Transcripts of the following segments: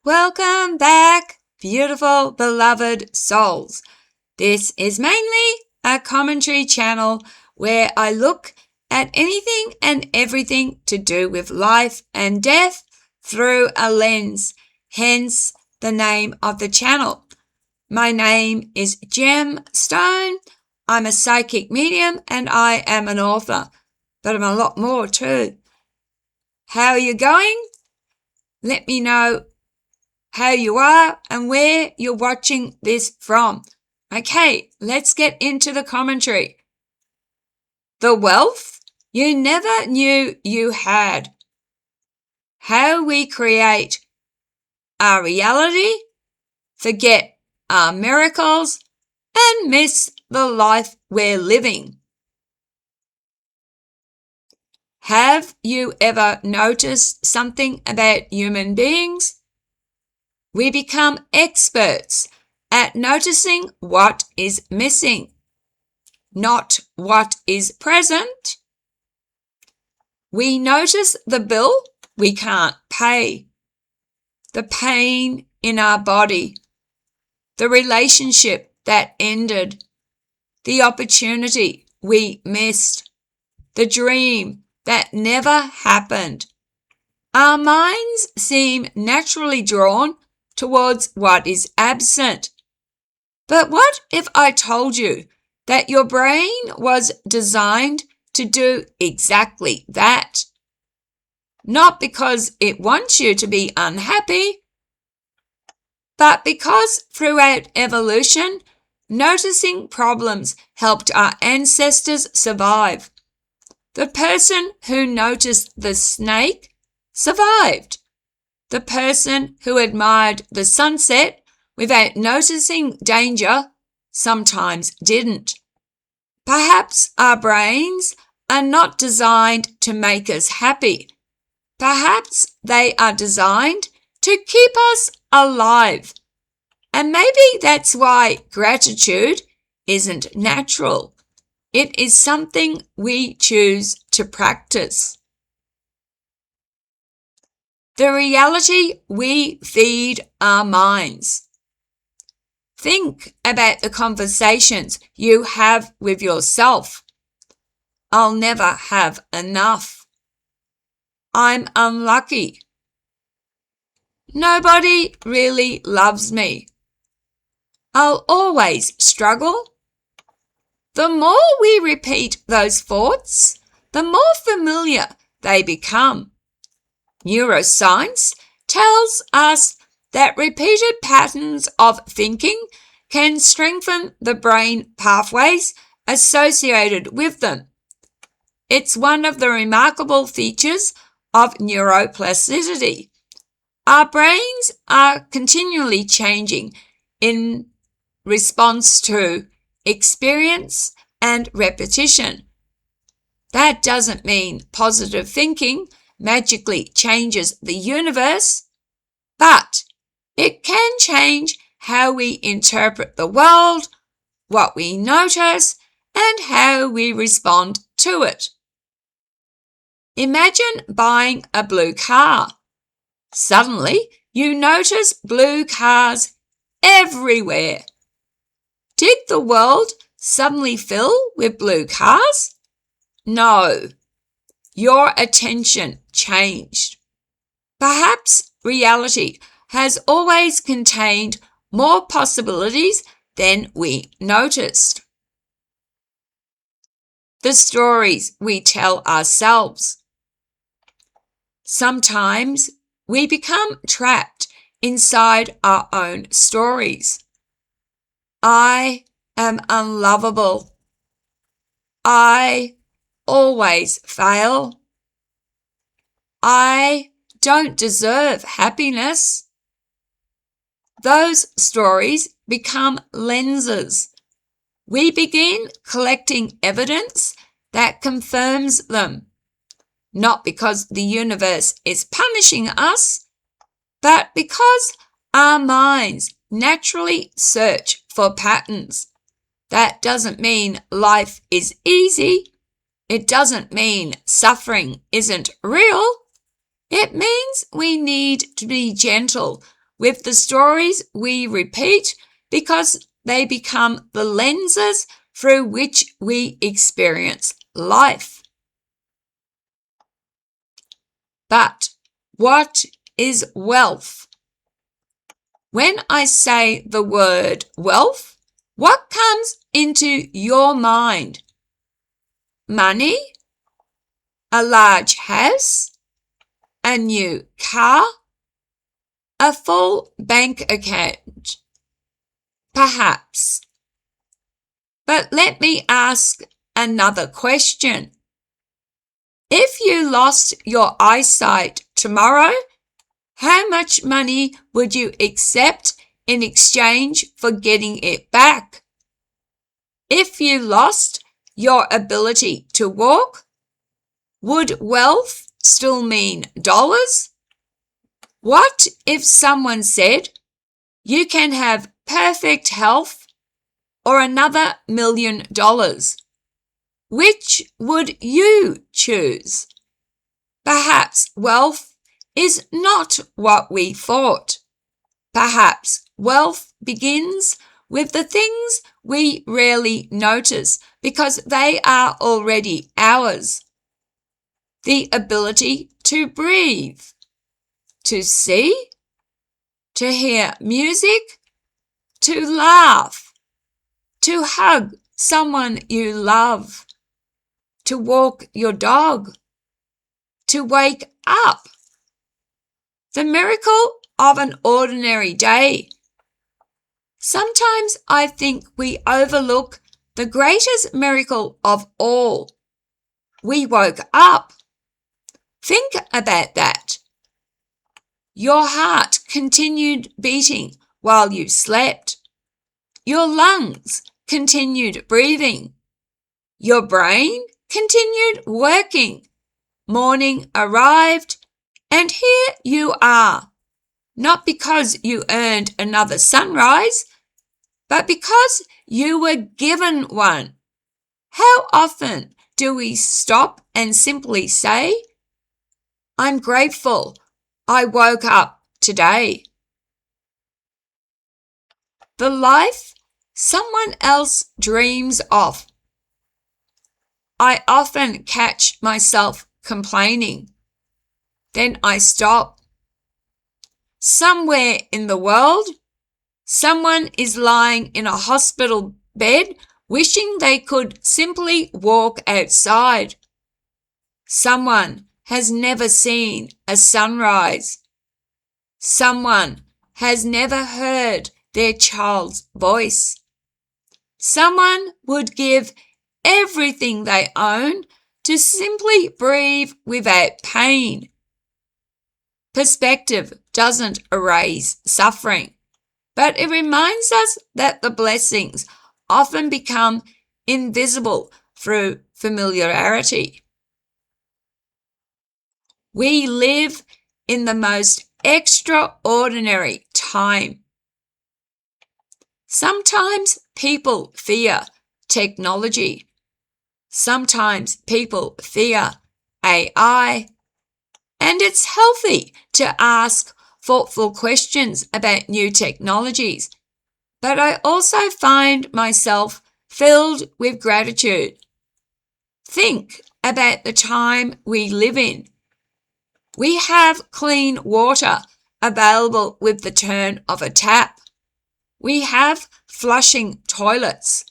Welcome back, beautiful, beloved souls. This is mainly a commentary channel where I look at anything and everything to do with life and death through a lens, hence the name of the channel. My name is Gemstone. I'm a psychic medium and I am an author, but I'm a lot more too. How are you going? Let me know how you are and where you're watching this from. Okay, let's get into the commentary. The wealth you never knew you had. How we create our reality, forget our miracles, and miss the life we're living. Have you ever noticed something about human beings? We become experts at noticing what is missing, not what is present. We notice the bill we can't pay, the pain in our body, the relationship that ended, the opportunity we missed, the dream that never happened. Our minds seem naturally drawn towards what is absent. But what if I told you that your brain was designed to do exactly that? Not because it wants you to be unhappy, but because throughout evolution, noticing problems helped our ancestors survive. The person who noticed the snake survived. The person who admired the sunset without noticing danger sometimes didn't. Perhaps our brains are not designed to make us happy. Perhaps they are designed to keep us alive. And maybe that's why gratitude isn't natural. It is something we choose to practice. The reality we feed our minds. Think about the conversations you have with yourself. I'll never have enough. I'm unlucky. Nobody really loves me. I'll always struggle. The more we repeat those thoughts, the more familiar they become. Neuroscience tells us that repeated patterns of thinking can strengthen the brain pathways associated with them. It's one of the remarkable features of neuroplasticity. Our brains are continually changing in response to experience and repetition. That doesn't mean positive thinking magically changes the universe, but it can change how we interpret the world, what we notice, and how we respond to it. Imagine buying a blue car. Suddenly, you notice blue cars everywhere. Did the world suddenly fill with blue cars? No. Your attention changed. Perhaps reality has always contained more possibilities than we noticed. The stories we tell ourselves. Sometimes we become trapped inside our own stories. I am unlovable. I always fail. I don't deserve happiness. Those stories become lenses. We begin collecting evidence that confirms them, not because the universe is punishing us, but because our minds naturally search for patterns. That doesn't mean life is easy. It doesn't mean suffering isn't real. It means we need to be gentle with the stories we repeat because they become the lenses through which we experience life. But what is wealth? When I say the word wealth, what comes into your mind? Money? A large house? A new car? A full bank account? Perhaps. But let me ask another question. If you lost your eyesight tomorrow, how much money would you accept in exchange for getting it back? If you lost your ability to walk, would wealth still mean dollars? What if someone said, you can have perfect health or another $1 million? Which would you choose? Perhaps wealth is not what we thought. Perhaps wealth begins with the things we rarely notice because they are already ours. The ability to breathe, to see, to hear music, to laugh, to hug someone you love, to walk your dog, to wake up. The miracle of an ordinary day. Sometimes I think we overlook the greatest miracle of all. We woke up. Think about that. Your heart continued beating while you slept. Your lungs continued breathing. Your brain continued working. Morning arrived, and here you are. Not because you earned another sunrise, but because you were given one. How often do we stop and simply say, I'm grateful I woke up today? The life someone else dreams of. I often catch myself complaining. Then I stop. Somewhere in the world, someone is lying in a hospital bed wishing they could simply walk outside. Someone has never seen a sunrise. Someone has never heard their child's voice. Someone would give everything they own to simply breathe without pain. Perspective doesn't erase suffering, but it reminds us that the blessings often become invisible through familiarity. We live in the most extraordinary time. Sometimes people fear technology. Sometimes people fear AI. And it's healthy to ask thoughtful questions about new technologies. But I also find myself filled with gratitude. Think about the time we live in. We have clean water available with the turn of a tap. We have flushing toilets.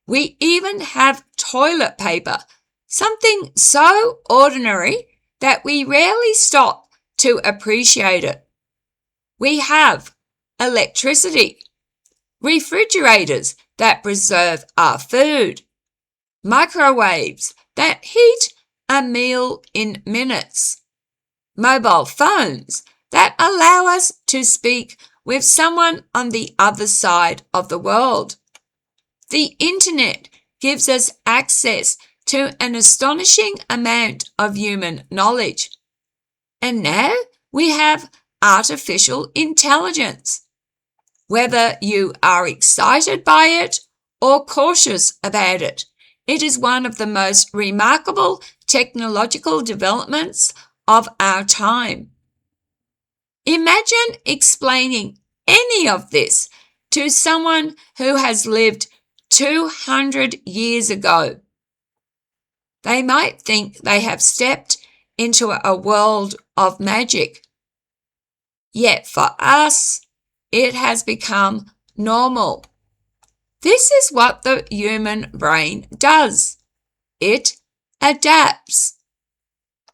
We even have toilet paper, something so ordinary that we rarely stop to appreciate it. We have electricity, refrigerators that preserve our food, microwaves that heat a meal in minutes, mobile phones that allow us to speak with someone on the other side of the world. The internet gives us access to an astonishing amount of human knowledge. And now we have artificial intelligence. Whether you are excited by it or cautious about it, it is one of the most remarkable technological developments of our time. Imagine explaining any of this to someone who has lived 200 years ago. They might think they have stepped into a world of magic. Yet for us, it has become normal. This is what the human brain does. It adapts.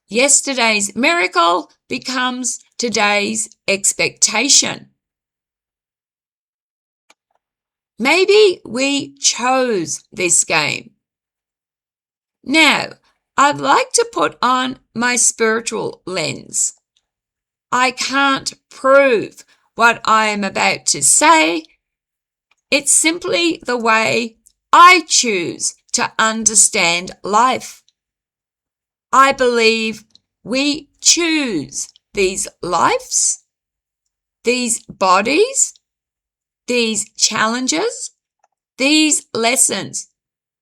Yesterday's miracle becomes today's expectation. Maybe we chose this game. Now, I'd like to put on my spiritual lens. I can't prove what I am about to say. It's simply the way I choose to understand life. I believe we choose these lives, these bodies, these challenges, these lessons,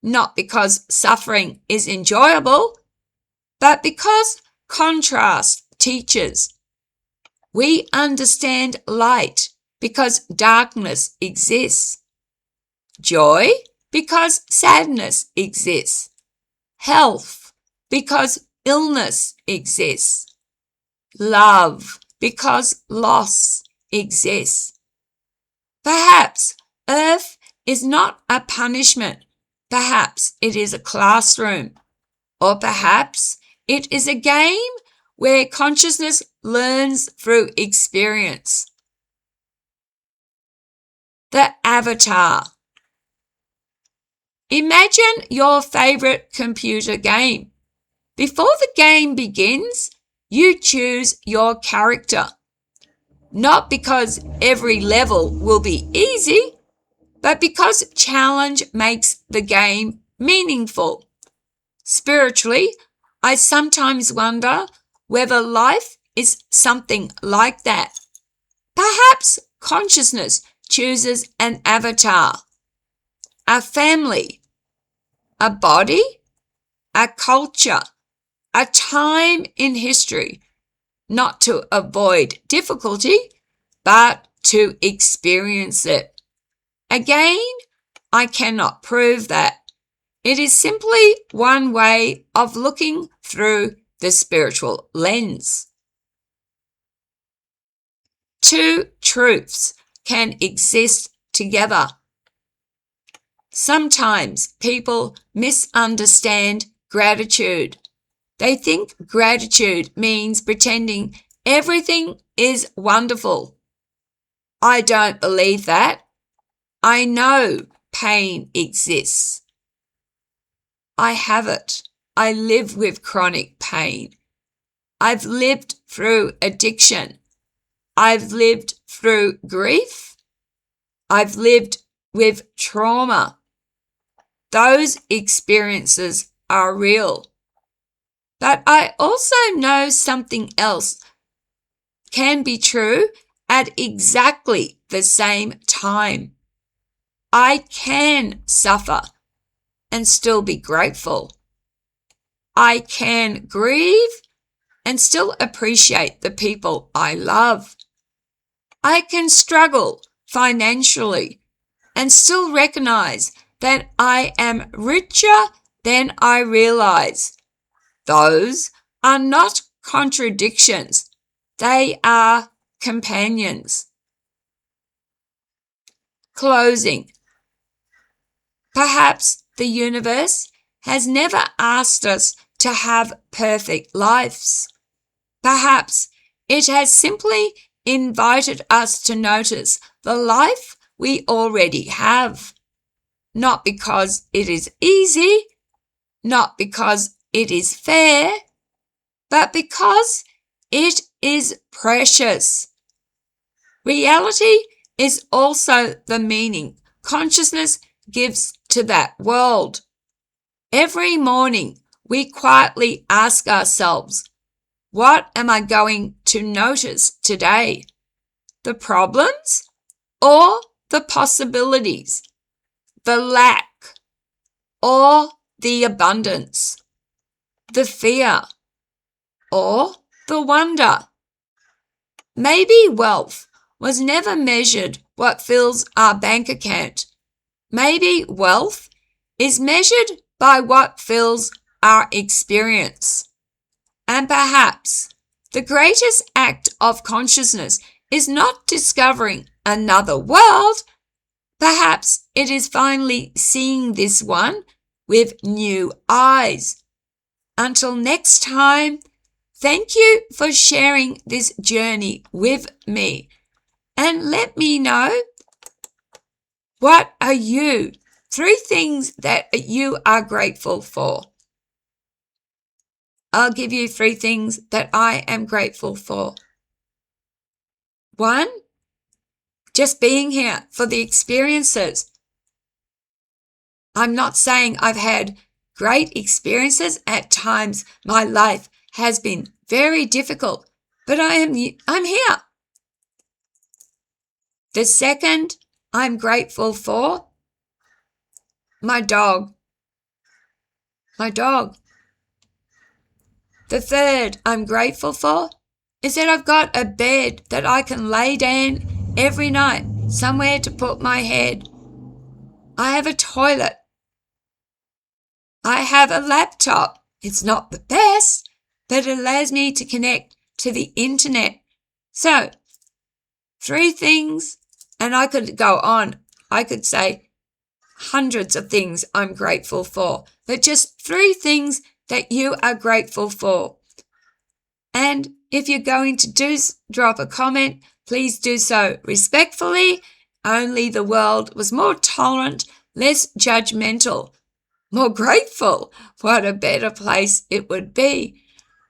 not because suffering is enjoyable, but because contrast teaches. We understand light because darkness exists, joy because sadness exists, health because illness exists, love because loss exists. Perhaps Earth is not a punishment. Perhaps it is a classroom. Or perhaps it is a game where consciousness learns through experience. The avatar. Imagine your favorite computer game. Before the game begins, you choose your character. Not because every level will be easy, but because challenge makes the game meaningful. Spiritually, I sometimes wonder whether life is something like that. Perhaps consciousness chooses an avatar, a family, a body, a culture, a time in history, not to avoid difficulty, but to experience it. Again, I cannot prove that. It is simply one way of looking through the spiritual lens. Two truths can exist together. Sometimes people misunderstand gratitude. They think gratitude means pretending everything is wonderful. I don't believe that. I know pain exists. I have it. I live with chronic pain. I've lived through addiction. I've lived through grief. I've lived with trauma. Those experiences are real. But I also know something else can be true at exactly the same time. I can suffer and still be grateful. I can grieve and still appreciate the people I love. I can struggle financially and still recognize that I am richer than I realize. Those are not contradictions. They are companions. Closing. Perhaps the universe has never asked us to have perfect lives. Perhaps it has simply invited us to notice the life we already have. Not because it is easy, not because it is fair, but because it is precious. Reality is also the meaning consciousness gives to that world. Every morning, we quietly ask ourselves, what am I going to notice today? The problems or the possibilities? The lack or the abundance? The fear or the wonder? Maybe wealth was never measured what fills our bank account. Maybe wealth is measured by what fills our experience. And perhaps the greatest act of consciousness is not discovering another world. Perhaps it is finally seeing this one with new eyes. Until next time, thank you for sharing this journey with me. And let me know, what are you? 3 things that you are grateful for. I'll give you 3 things that I am grateful for. 1, just being here for the experiences. I'm not saying I've had great experiences. At times, my life has been very difficult, but I'm here. The second, I'm grateful for my dog. My dog. The third I'm grateful for is that I've got a bed that I can lay down every night, somewhere to put my head. I have a toilet. I have a laptop. It's not the best, but it allows me to connect to the internet. So, 3 things, and I could go on. I could say hundreds of things I'm grateful for, but just 3 things that you are grateful for. And if you're going to drop a comment, please do so respectfully. Only the world was more tolerant, less judgmental, more grateful. What a better place it would be.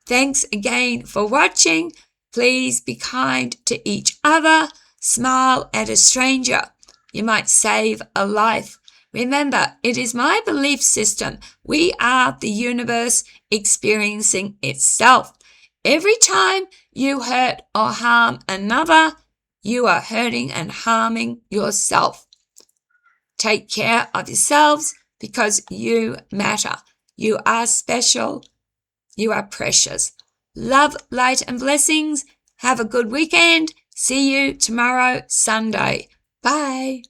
Thanks again for watching. Please be kind to each other. Smile at a stranger. You might save a life. Remember, it is my belief system. We are the universe experiencing itself. Every time you hurt or harm another, you are hurting and harming yourself. Take care of yourselves because you matter. You are special. You are precious. Love, light, and blessings. Have a good weekend. See you tomorrow, Sunday. Bye.